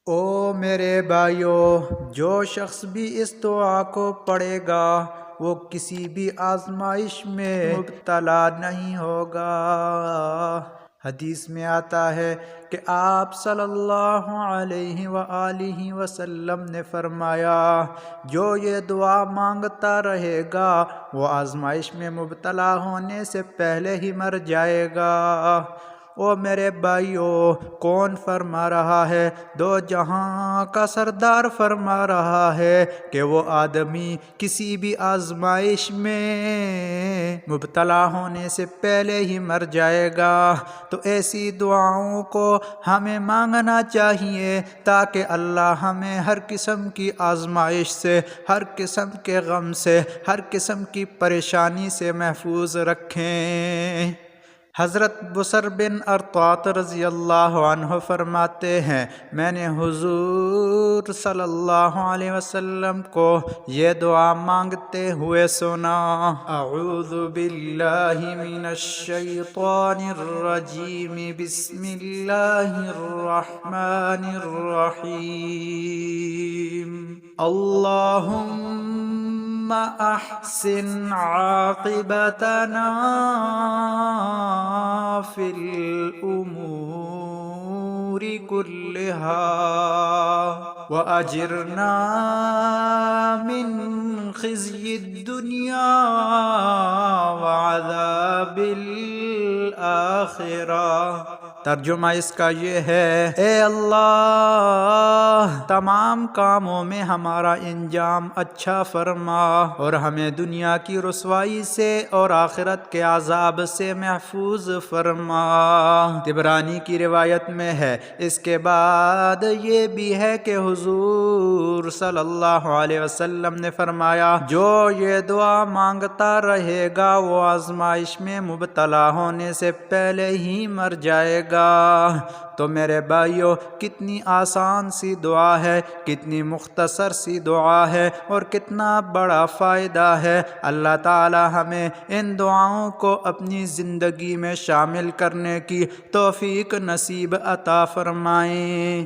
او میرے بھائیو، جو شخص بھی اس دعا کو پڑھے گا وہ کسی بھی آزمائش میں مبتلا نہیں ہوگا۔ حدیث میں آتا ہے کہ آپ صلی اللہ علیہ وآلہ وسلم نے فرمایا، جو یہ دعا مانگتا رہے گا وہ آزمائش میں مبتلا ہونے سے پہلے ہی مر جائے گا۔ او میرے بھائیو، کون فرما رہا ہے؟ دو جہاں کا سردار فرما رہا ہے کہ وہ آدمی کسی بھی آزمائش میں مبتلا ہونے سے پہلے ہی مر جائے گا۔ تو ایسی دعاؤں کو ہمیں مانگنا چاہیے تاکہ اللہ ہمیں ہر قسم کی آزمائش سے، ہر قسم کے غم سے، ہر قسم کی پریشانی سے محفوظ رکھیں۔ حضرت بصر بن ارطاط رضی اللہ عنہ فرماتے ہیں، میں نے حضور صلی اللہ علیہ وسلم کو یہ دعا مانگتے ہوئے سنا، اعوذ باللہ من الشیطان الرجیم، بسم اللہ الرحمن الرحیم، اللہم احسن عاقبتنا فی الامور كلها وأجرنا من خزي الدنيا وعذاب الآخرة۔ ترجمہ اس کا یہ ہے، اے اللہ تمام کاموں میں ہمارا انجام اچھا فرما اور ہمیں دنیا کی رسوائی سے اور آخرت کے عذاب سے محفوظ فرما۔ طبرانی کی روایت میں ہے۔ اس کے بعد یہ بھی ہے کہ حضور صلی اللہ علیہ وسلم نے فرمایا، جو یہ دعا مانگتا رہے گا وہ آزمائش میں مبتلا ہونے سے پہلے ہی مر جائے گا۔ تو میرے بھائیو، کتنی آسان سی دعا ہے، کتنی مختصر سی دعا ہے اور کتنا بڑا فائدہ ہے۔ اللہ تعالی ہمیں ان دعاؤں کو اپنی زندگی میں شامل کرنے کی توفیق نصیب عطا فرمائیں۔